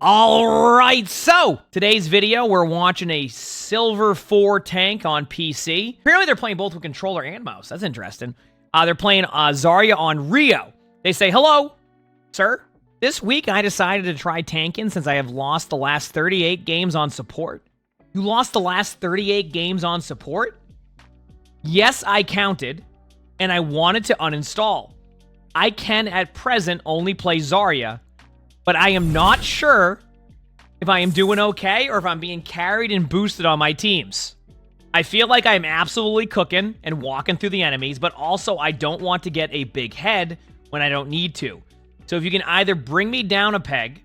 All right, so today's video, we're watching a Silver 4 tank on PC. Apparently, they're playing both with controller and mouse. That's interesting. They're playing Zarya on Rio. They say, hello, sir. This week, I decided to try tanking since I have lost the last 38 games on support. You lost the last 38 games on support? Yes, I counted, and I wanted to uninstall. I can, at present, only play Zarya, but I am not sure if I am doing okay or if I'm being carried and boosted on my teams. I feel like I'm absolutely cooking and walking through the enemies, but also I don't want to get a big head when I don't need to. So if you can either bring me down a peg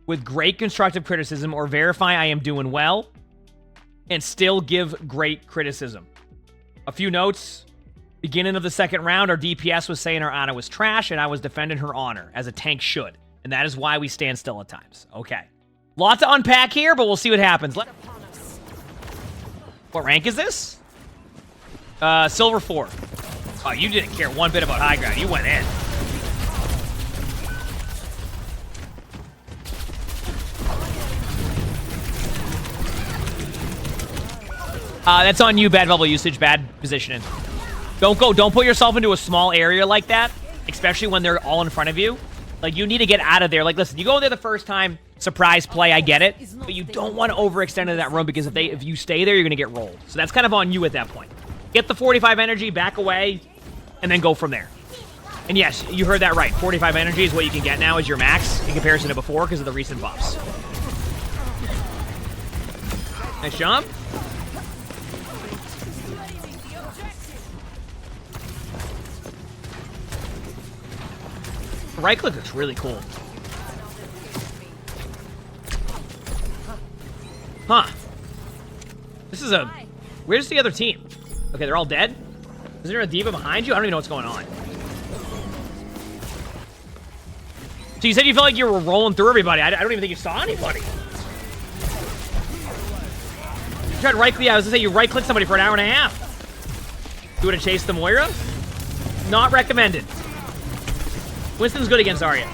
with great constructive criticism or verify I am doing well and still give great criticism. A few notes. Beginning of the second round, our DPS was saying our honor was trash and I was defending her honor, as a tank should. And that is why we stand still at times. Okay. Lot to unpack here, but we'll see what happens. What rank is this? Silver 4. Oh, you didn't care one bit about high ground. You went in. That's on you, bad bubble usage, bad positioning. Don't put yourself into a small area like that, especially when they're all in front of you. Like, you need to get out of there. Like, listen, you go in there the first time, surprise play, I get it. But you don't want to overextend into that room because if you stay there, you're going to get rolled. So that's kind of on you at that point. Get the 45 energy, back away, and then go from there. And yes, you heard that right. 45 energy is what you can get now as your max in comparison to before because of the recent buffs. Nice jump. Right click looks really cool. Huh. This is a... Where's the other team? Okay, they're all dead? Is there a diva behind you? I don't even know what's going on. So you said you felt like you were rolling through everybody. I don't even think you saw anybody. You tried right click. Yeah, I was gonna say you right clicked somebody for an hour and a half. You would have chased the Moira? Not recommended. Winston's good against Zarya.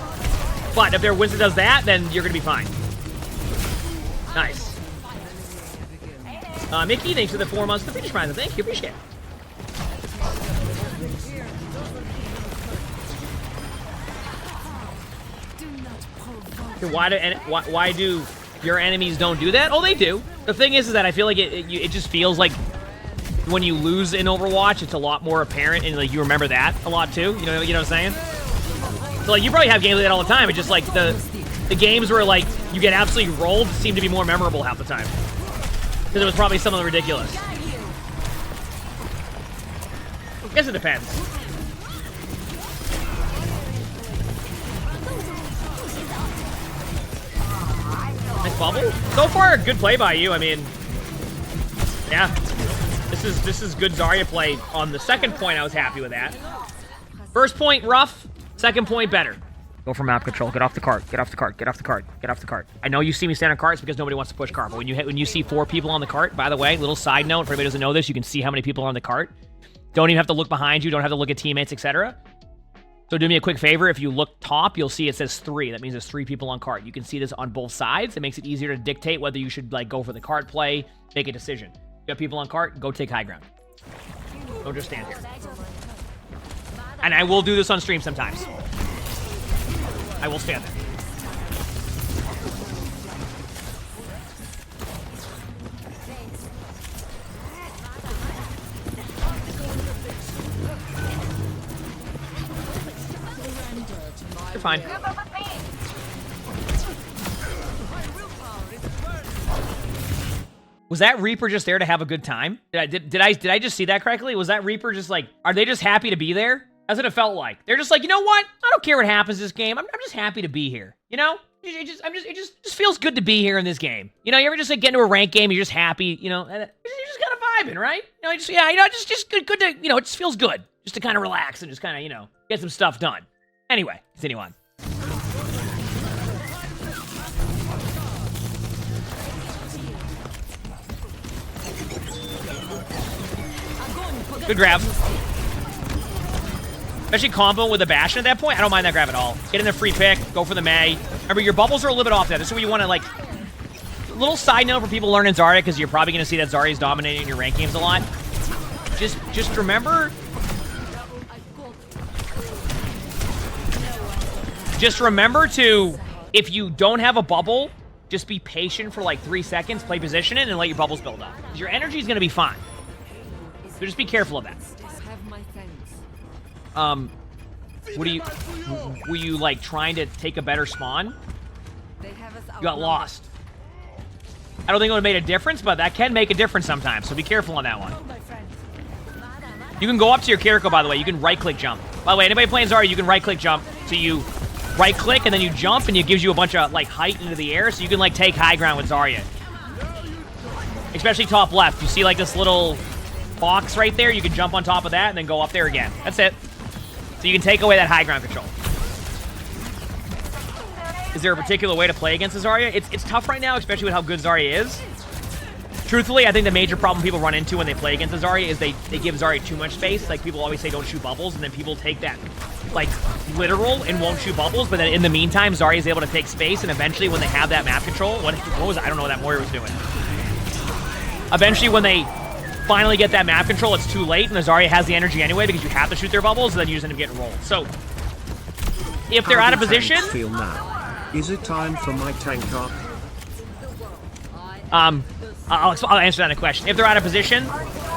But if their Winston does that, then you're going to be fine. Nice. Mickey, thanks for the 4 months to finish prize. Thank you. Appreciate it. Why do your enemies don't do that? Oh, they do. The thing is that I feel like it just feels like when you lose in Overwatch, it's a lot more apparent, and like you remember that a lot too. You know what I'm saying? So like you probably have games like that all the time. It's just like the games where like you get absolutely rolled seem to be more memorable half the time. Because it was probably something ridiculous. I guess it depends. Nice bubble. So far, good play by you. I mean, yeah. This is good Zarya play. On the second point, I was happy with that. First point, rough. Second point, better. Go for map control. Get off the cart. Get off the cart. Get off the cart. Get off the cart. I know you see me stand on carts because nobody wants to push cart. But when you see 4 people on the cart, by the way, little side note, for anybody who doesn't know this, you can see how many people are on the cart. Don't even have to look behind you. Don't have to look at teammates, etc. So do me a quick favor. If you look top, you'll see it says 3. That means there's 3 people on cart. You can see this on both sides. It makes it easier to dictate whether you should like go for the cart play, make a decision. You got people on cart, go take high ground. Don't just stand here. And I will do this on stream sometimes. I will stand there. You're fine. Was that Reaper just there to have a good time? Did I just see that correctly? Was that Reaper just like, are they just happy to be there? That's what it felt like. They're just like, you know what? I don't care what happens this game. I'm just happy to be here. You know? It just feels good to be here in this game. You know, you ever just like get into a ranked game, you're just happy, you know, you're just kind of vibing, right? You know, just good to, you know, it just feels good just to kind of relax and just kind of, you know, get some stuff done. Anyway, continue on. Good grab. Especially combo with a Bastion at that point. I don't mind that grab at all. Get in a free pick. Go for the May. Try Remember, your bubbles are a little bit off there. This is where you want to, like... Little side note for people learning Zarya, because you're probably going to see that Zarya's dominating your rank games a lot. Just remember... Just remember to, if you don't have a bubble, just be patient for like 3 seconds, play position in, and let your bubbles build up. Because your energy is going to be fine. So just be careful of that. What do you... Were you, like, trying to take a better spawn? You got lost. I don't think it would have made a difference, but that can make a difference sometimes, so be careful on that one. You can go up to your character, by the way. You can right-click jump. By the way, anybody playing Zarya, you can right-click jump. So you right-click, and then you jump, and it gives you a bunch of, like, height into the air, so you can, like, take high ground with Zarya. Especially top left. You see, like, this little box right there? You can jump on top of that, and then go up there again. That's it. So you can take away that high ground control. Is there a particular way to play against Zarya? It's tough right now, especially with how good Zarya is. Truthfully, I think the major problem people run into when they play against Zarya is they give Zarya too much space. Like, people always say don't shoot bubbles, and then people take that, like, literal and won't shoot bubbles, but then in the meantime, Zarya is able to take space, and eventually when they have that map control, what was I don't know what that warrior was doing. Eventually when they finally get that map control, it's too late, and the Zarya has the energy anyway because you have to shoot their bubbles, and then you just end up getting rolled. So, if they're out of position... Feel now? Is it time for my tank up? I'll answer that in a question. If they're out of position,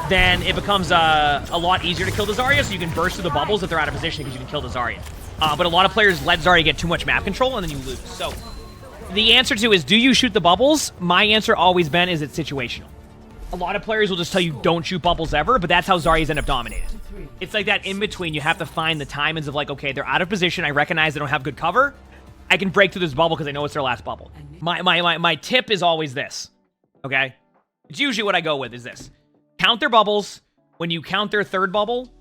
then it becomes a lot easier to kill the Zarya, so you can burst through the bubbles if they're out of position because you can kill the Zarya. But a lot of players let Zarya get too much map control, and then you lose. So, the answer to is, do you shoot the bubbles? My answer always been is it's situational. A lot of players will just tell you don't shoot bubbles ever, but that's how Zarya's end up dominated. It's like that in between. You have to find the timings of, like, okay, they're out of position. I recognize they don't have good cover. I can break through this bubble because I know it's their last bubble. My tip is always this, okay? It's usually what I go with is this. Count their bubbles. When you count their third bubble,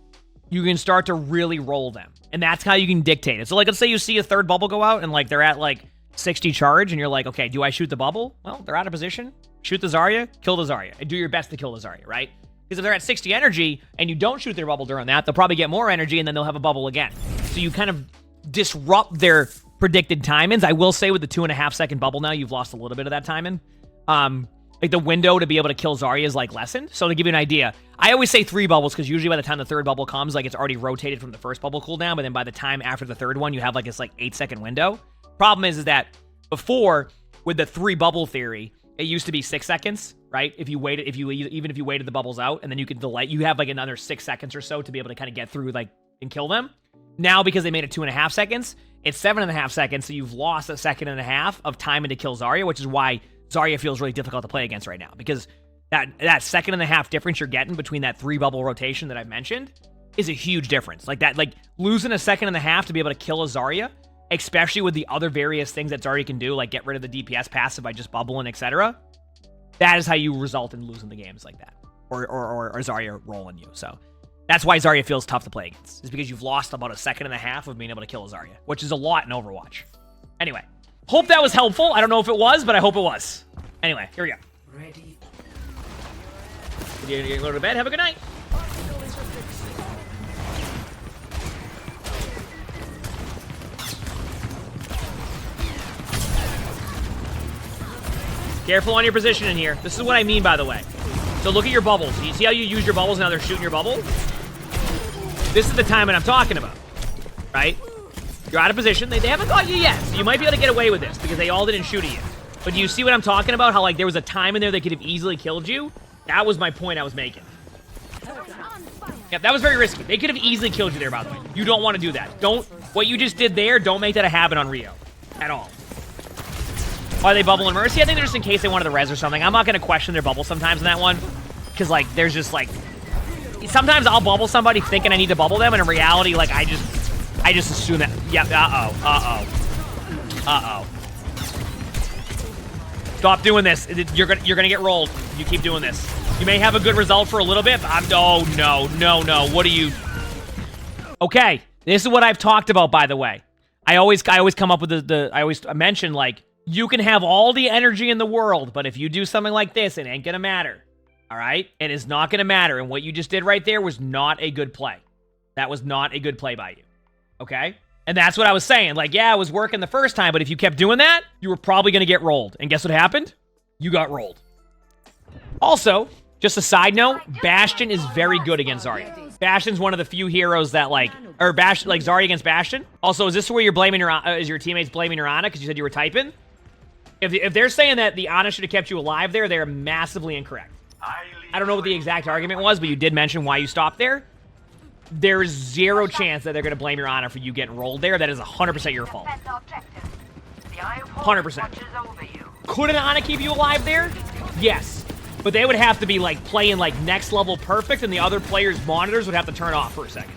you can start to really roll them. And that's how you can dictate it. So, like, let's say you see a third bubble go out and, like, they're at, like, 60 charge, and you're like, okay, do I shoot the bubble? Well, they're out of position. Shoot the Zarya, kill the Zarya. And do your best to kill the Zarya, right? Because if they're at 60 energy and you don't shoot their bubble during that, they'll probably get more energy, and then they'll have a bubble again. So you kind of disrupt their predicted timings. I will say with the 2.5 second bubble now, you've lost a little bit of that timing. Like, the window to be able to kill Zarya is, like, lessened. So to give you an idea, I always say 3 bubbles because usually by the time the third bubble comes, like, it's already rotated from the first bubble cooldown, but then by the time after the third one, you have, like, this, like, 8 second window. Problem is that before, with the 3 bubble theory, it used to be 6 seconds, right? If you waited, even if you waited the bubbles out, and then you could delay, you have, like, another 6 seconds or so to be able to kind of get through, like, and kill them. Now, because they made it 2.5 seconds, it's 7.5 seconds, so you've lost 1.5 seconds of time to kill Zarya, which is why Zarya feels really difficult to play against right now, because that 1.5 second difference you're getting between that 3 bubble rotation that I've mentioned is a huge difference. Like, that, like, losing 1.5 seconds to be able to kill a Zarya, especially with the other various things that Zarya can do, like get rid of the DPS passive by just bubbling, etc. That is how you result in losing the games like that, or Zarya rolling you. So that's why Zarya feels tough to play against, is because you've lost about 1.5 seconds of being able to kill a Zarya, which is a lot in Overwatch. Anyway, hope that was helpful. I don't know if it was, but I hope it was. Anyway, here we go. Ready. You go to bed. Have a good night. Careful on your position in here. This is what I mean, by the way. So look at your bubbles. You see how you use your bubbles and how they're shooting your bubble? This is the timing I'm talking about, right? You're out of position. They haven't got you yet, so you might be able to get away with this because they all didn't shoot at you. But do you see what I'm talking about? How, like, there was a time in there that could have easily killed you? That was my point I was making. Yep, that was very risky. They could have easily killed you there, by the way. You don't want to do that. What you just did there, don't make that a habit on Rio. At all. Are they bubble and Mercy? I think they're just in case they wanted the res or something. I'm not going to question their bubble sometimes in that one. Because, like, there's just, like... Sometimes I'll bubble somebody thinking I need to bubble them, and in reality, like, I just assume that... Yep, uh-oh. Stop doing this. You're gonna get rolled. You keep doing this. You may have a good result for a little bit, but no. What are you... Okay, this is what I've talked about, by the way. I always come up with I always mention, like, you can have all the energy in the world, but if you do something like this, it ain't gonna matter. All right? It is not gonna matter, and what you just did right there was not a good play. That was not a good play by you. Okay? And that's what I was saying. Like, yeah, it was working the first time, but if you kept doing that, you were probably going to get rolled. And guess what happened? You got rolled. Also, just a side note, Bastion is very good against Zarya. Bastion's one of the few heroes that, like Zarya against Bastion. Also, is this where you're blaming is your teammates blaming your Ana because you said you were typing? If they're saying that the Ana should have kept you alive there, they're massively incorrect. I don't know what the exact argument was, but you did mention why you stopped there. There's zero chance that they're going to blame your Ana for you getting rolled there. That is 100% your fault. 100%. Could an Ana keep you alive there? Yes. But they would have to be, like, playing, like, next level perfect, and the other players' monitors would have to turn off for a second.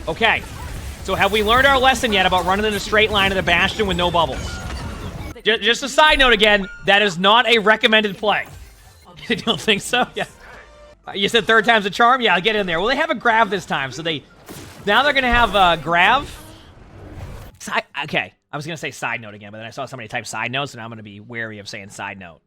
Okay. So have we learned our lesson yet about running in a straight line in the Bastion with no bubbles? Just a side note again, that is not a recommended play. You don't think so? Yeah. You said third time's a charm? Yeah, I'll get in there. Well, they have a grav this time, so now they're going to have a grav. Okay, I was going to say side note again, but then I saw somebody type side note, so now I'm going to be wary of saying side note.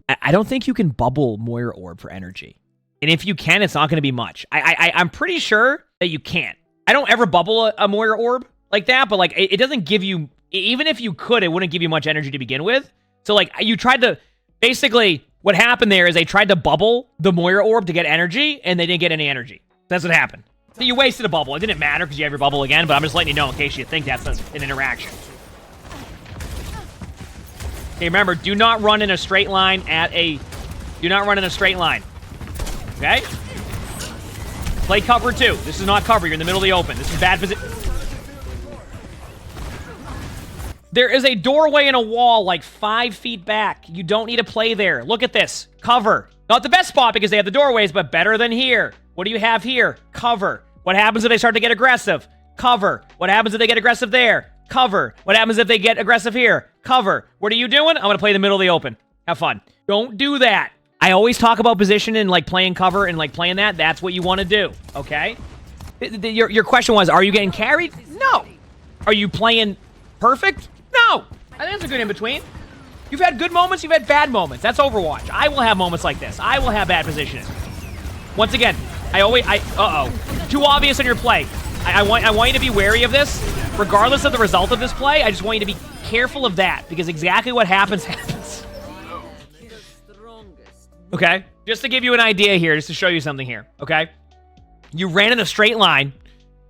I don't think you can bubble Moira Orb for energy. And if you can, it's not going to be much. I'm pretty sure that you can't. I don't ever bubble a Moira Orb like that, but like it doesn't give you... Even if you could, it wouldn't give you much energy to begin with. So, like, you tried to... Basically, what happened there is they tried to bubble the Moira Orb to get energy, and they didn't get any energy. That's what happened. So you wasted a bubble. It didn't matter because you have your bubble again, but I'm just letting you know in case you think that's an interaction. Okay, remember, do not run in a straight line Do not run in a straight line. Okay? Play cover 2. This is not cover. You're in the middle of the open. This is bad position. There is a doorway and a wall like 5 feet back. You don't need to play there. Look at this. Cover. Not the best spot because they have the doorways, but better than here. What do you have here? Cover. What happens if they start to get aggressive? Cover. What happens if they get aggressive there? Cover. What happens if they get aggressive here? Cover. What are you doing? I'm going to play in the middle of the open. Have fun. Don't do that. I always talk about position and like playing cover and like playing that. That's what you want to do. Okay? Your question was, are you getting carried? No. Are you playing perfect? No! I think that's a good in-between. You've had good moments, you've had bad moments. That's Overwatch. I will have moments like this. I will have bad positioning. Once again, uh-oh. Too obvious in your play. I want you to be wary of this. Regardless of the result of this play, I just want you to be careful of that. Because exactly what happens, happens. Okay? Just to give you an idea here, just to show you something here. Okay? You ran in a straight line.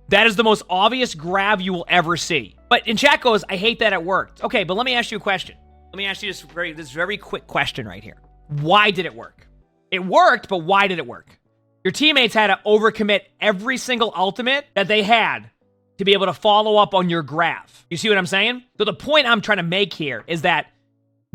That is the most obvious grab you will ever see. But in chat goes, I hate that it worked. Okay, but let me ask you a question. Let me ask you this very quick question right here. Why did it work? It worked, but why did it work? Your teammates had to overcommit every single ultimate that they had to be able to follow up on your graph. You see what I'm saying? So the point I'm trying to make here is that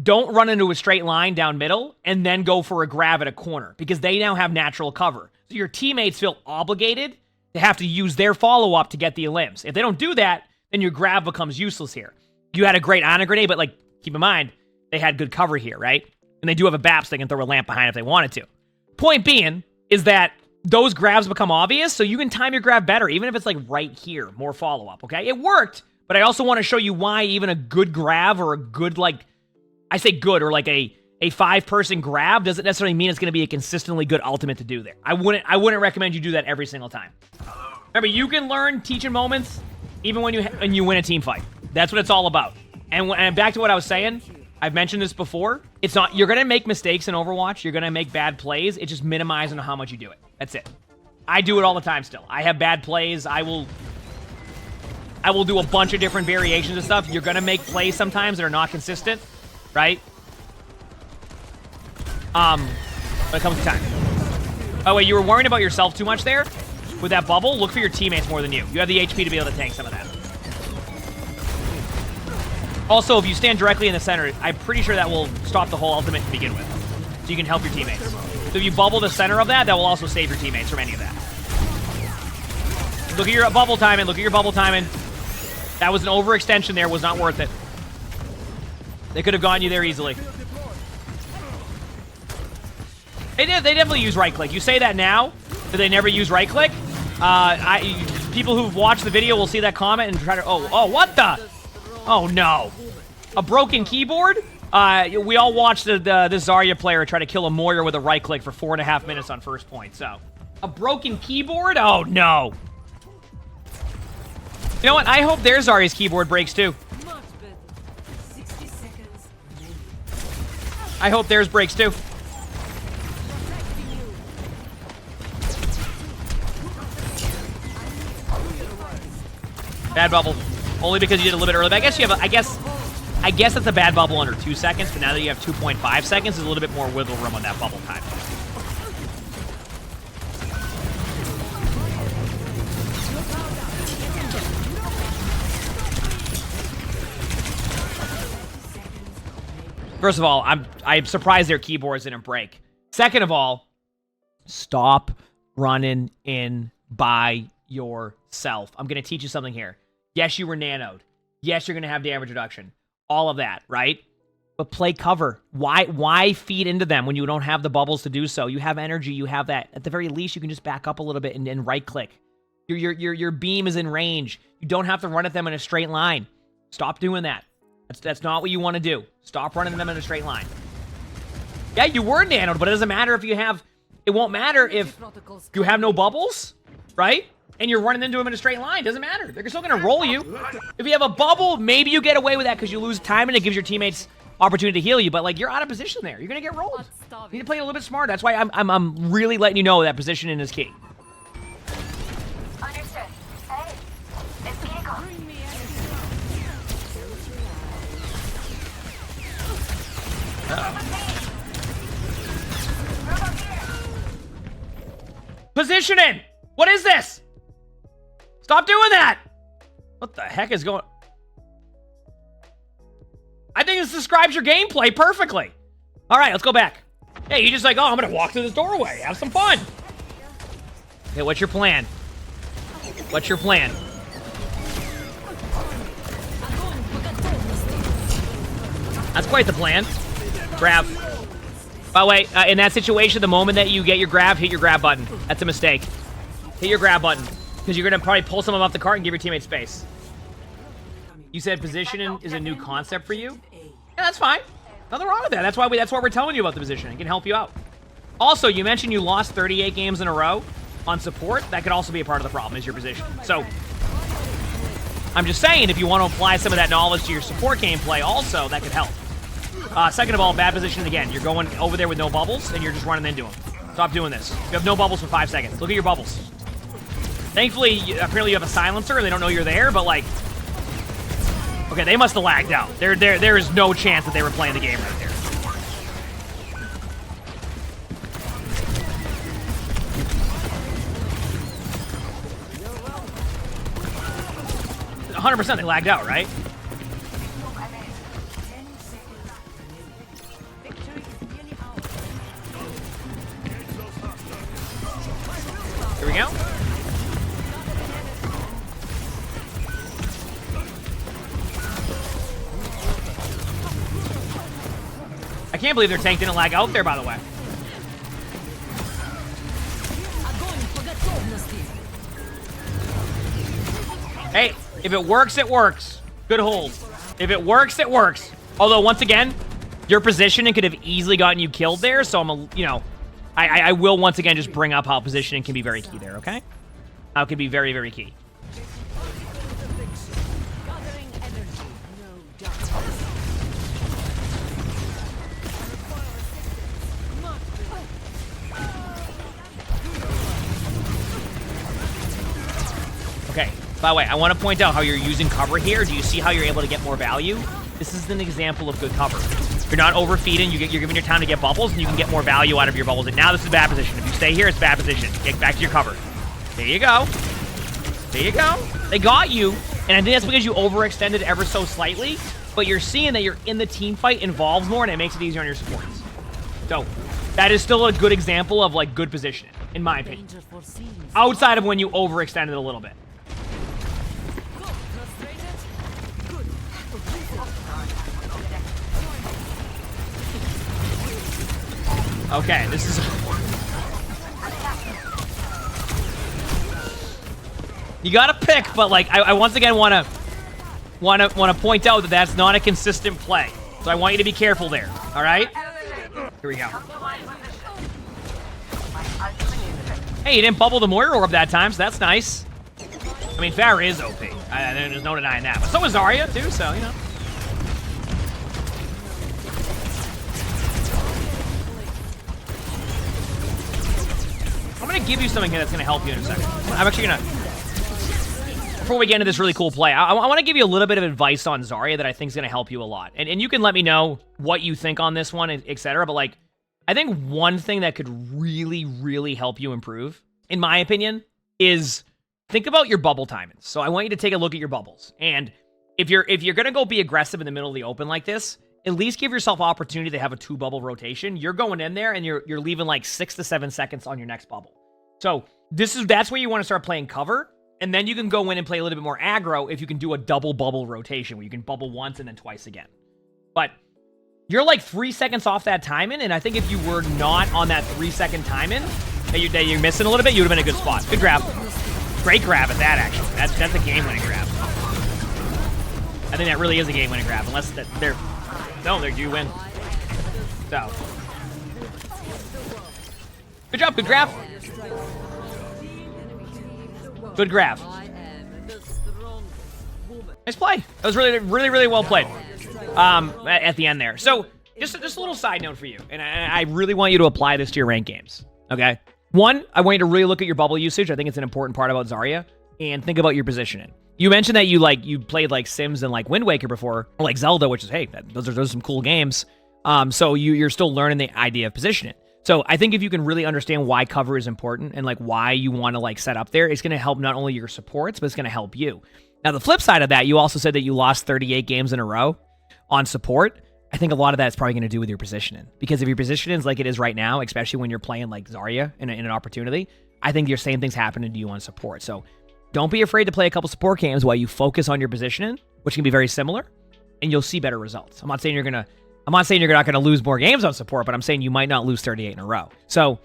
don't run into a straight line down middle and then go for a grab at a corner because they now have natural cover. So your teammates feel obligated to have to use their follow-up to get the elims. If they don't do that, then your grab becomes useless here. You had a great Ana grenade, but like, keep in mind, they had good cover here, right? And they do have a BAPS they can throw a lamp behind if they wanted to. Point being is that those grabs become obvious, so you can time your grab better, even if it's like right here, more follow-up, okay? It worked, but I also want to show you why even a good grab or a good, like, I say good, or like a 5-person grab doesn't necessarily mean it's going to be a consistently good ultimate to do there. I wouldn't recommend you do that every single time. Remember, you can learn teaching moments even when you win a team fight. That's what it's all about. And back to what I was saying, I've mentioned this before. It's not, you're going to make mistakes in Overwatch. You're going to make bad plays. It's just minimizing how much you do it. That's it. I do it all the time still. I have bad plays. I will do a bunch of different variations of stuff. You're going to make plays sometimes that are not consistent, right? When it comes to time. Oh, wait, you were worrying about yourself too much there? With that bubble, look for your teammates more than you. You have the HP to be able to tank some of that. Also, if you stand directly in the center, I'm pretty sure that will stop the whole ultimate to begin with. So you can help your teammates. So if you bubble the center of that, that will also save your teammates from any of that. Look at your bubble timing. Look at your bubble timing. That was an overextension there. Was not worth it. They could have gone you there easily. They definitely use right-click. You say that now, but they never use right-click. People who've watched the video will see that comment and try to... Oh, what the... Oh, no. A broken keyboard? We all watched the Zarya player try to kill a Moira with a right click for 4.5 minutes on first point, so. A broken keyboard? Oh, no. You know what? I hope their Zarya's keyboard breaks, too. I hope theirs breaks, too. Bad bubble. Only because you did a little bit early. But I guess you have I guess that's a bad bubble under 2 seconds, but now that you have 2.5 seconds, there's a little bit more wiggle room on that bubble time. First of all, I'm surprised their keyboards didn't break. Second of all, stop running in by yourself. I'm going to teach you something here. Yes, you were nanoed. Yes, you're going to have damage reduction. All of that, right? But play cover. Why feed into them when you don't have the bubbles to do so? You have energy. You have that. At the very least, you can just back up a little bit and right click. Your beam is in range. You don't have to run at them in a straight line. Stop doing that. That's not what you want to do. Stop running them in a straight line. Yeah, you were nanoed, but it doesn't matter if you have... It won't matter if you have no bubbles, right? And you're running into them in a straight line. Doesn't matter. They're still going to roll you. If you have a bubble, maybe you get away with that because you lose time and it gives your teammates opportunity to heal you. But, like, you're out of position there. You're going to get rolled. You need to play a little bit smarter. That's why I'm really letting you know that positioning is key. Understood. Hey, it's vehicle. Positioning! What is this? Stop doing that! What the heck is going... I think this describes your gameplay perfectly. All right, let's go back. Hey, you just like, oh, I'm going to walk through this doorway. Have some fun. Okay, what's your plan? What's your plan? That's quite the plan. Grab. By the way, in that situation, the moment that you get your grab, hit your grab button. That's a mistake. Hit your grab button. Because you're going to probably pull someone off the cart and give your teammate space. You said positioning is a new concept for you? Yeah, that's fine. Nothing wrong with that. That's why we're telling you about the position. It can help you out. Also, you mentioned you lost 38 games in a row on support. That could also be a part of the problem, is your position. So, I'm just saying, if you want to apply some of that knowledge to your support gameplay also, that could help. Second of all, bad position again. You're going over there with no bubbles, and you're just running into them. Stop doing this. You have no bubbles for 5 seconds. Look at your bubbles. Thankfully, apparently you have a silencer, and they don't know you're there, but, like... Okay, they must have lagged out. There is no chance that they were playing the game right there. %, they lagged out, right? Here we go. I can't believe their tank didn't lag out there, by the way. Hey, if it works, it works. Good hold. If it works, it works. Although, once again, your positioning could have easily gotten you killed there, so I will once again just bring up how positioning can be very key there, okay? How it can be very, very key. Okay, by the way, I want to point out how you're using cover here. Do you see how you're able to get more value? This is an example of good cover. You're not overfeeding, you're giving your time to get bubbles, and you can get more value out of your bubbles. And now this is bad position. If you stay here, it's bad position. Get back to your cover. There you go. There you go. They got you, and I think that's because you overextended ever so slightly, but you're seeing that you're in the team fight involves more, and it makes it easier on your supports. So, that is still a good example of, like, good positioning, in my opinion. Outside of when you overextended a little bit. Okay, this is... You gotta pick, but like I once again wanna point out that that's not a consistent play. So I want you to be careful there, all right? Here we go. Hey, you didn't bubble the Moira Orb that time, so that's nice. I mean, Pharah is OP. There's no denying that. But so is Zarya, too, so, you know. I'm going to give you something here that's going to help you in a second. I'm actually going to... Before we get into this really cool play, I want to give you a little bit of advice on Zarya that I think is going to help you a lot. And you can let me know what you think on this one, etc. But, like, I think one thing that could really, really help you improve, in my opinion, is think about your bubble timings. So I want you to take a look at your bubbles. And if you're going to go be aggressive in the middle of the open like this, at least give yourself opportunity to have a 2-bubble rotation. You're going in there and you're leaving like 6 to 7 seconds on your next bubble. So that's where you want to start playing cover. And then you can go in and play a little bit more aggro if you can do a double bubble rotation where you can bubble once and then twice again. But you're like 3 seconds off that timing, and I think if you were not on that 3-second timing that you're missing a little bit, you would have been in a good spot. Good grab. Great grab at that, actually. That's a game-winning grab. I think that really is a game-winning grab, unless they're... No, you win. So. Good job, good grab. Good grab. Nice play. That was really, really, really well played. At the end there. So, just a little side note for you, and I really want you to apply this to your ranked games, okay? One, I want you to really look at your bubble usage. I think it's an important part about Zarya, and think about your positioning. You mentioned that you played like Sims and like Wind Waker before, or like Zelda, which is, hey, those are some cool games. So you're still learning the idea of positioning. So I think if you can really understand why cover is important and like why you want to like set up there, it's going to help not only your supports, but it's going to help you. Now, the flip side of that, you also said that you lost 38 games in a row on support. I think a lot of that is probably going to do with your positioning. Because if your positioning is like it is right now, especially when you're playing like Zarya in an opportunity, I think your same thing's happening to you on support. So don't be afraid to play a couple support games while you focus on your positioning, which can be very similar, and you'll see better results. I'm not saying you're not going to lose more games on support, but I'm saying you might not lose 38 in a row. So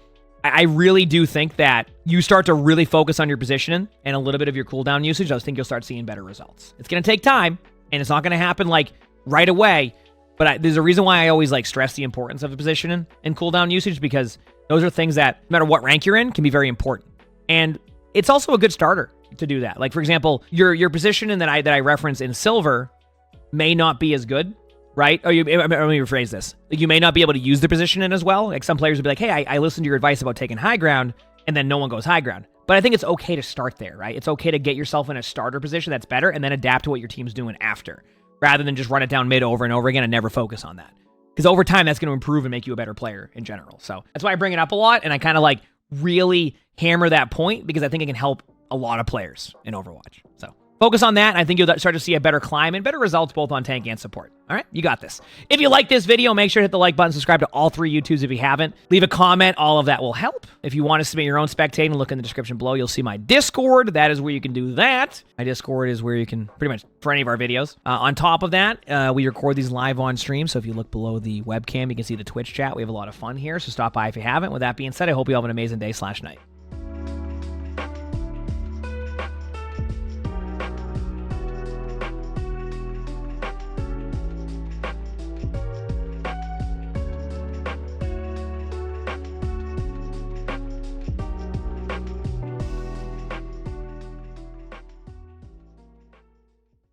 I really do think that you start to really focus on your positioning and a little bit of your cooldown usage. I think you'll start seeing better results. It's going to take time, and it's not going to happen like right away. But there's a reason why I always like stress the importance of the positioning and cooldown usage, because those are things that, no matter what rank you're in, can be very important. And it's also a good starter to do that. Like, for example, your positioning that I reference in silver may not be as good, right? Let me rephrase this. Like, you may not be able to use the positioning as well. Like, some players would be like, hey, I listened to your advice about taking high ground, and then no one goes high ground. But I think it's okay to start there, right? It's okay to get yourself in a starter position that's better and then adapt to what your team's doing after, rather than just run it down mid over and over again and never focus on that. Because over time, that's going to improve and make you a better player in general. So that's why I bring it up a lot, and I kind of like really hammer that point, because I think it can help a lot of players in Overwatch. So focus on that, and I think you'll start to see a better climb and better results both on tank and support. All right, you got this. If you like this video, make sure to hit the like button, subscribe to all 3 YouTubes if you haven't. Leave a comment, all of that will help. If you want to submit your own spectating, look in the description below. You'll see my Discord. That is where you can do that. My Discord is where you can pretty much, for any of our videos. On top of that, we record these live on stream, so if you look below the webcam, you can see the Twitch chat. We have a lot of fun here, so stop by if you haven't. With that being said, I hope you have an amazing day/night.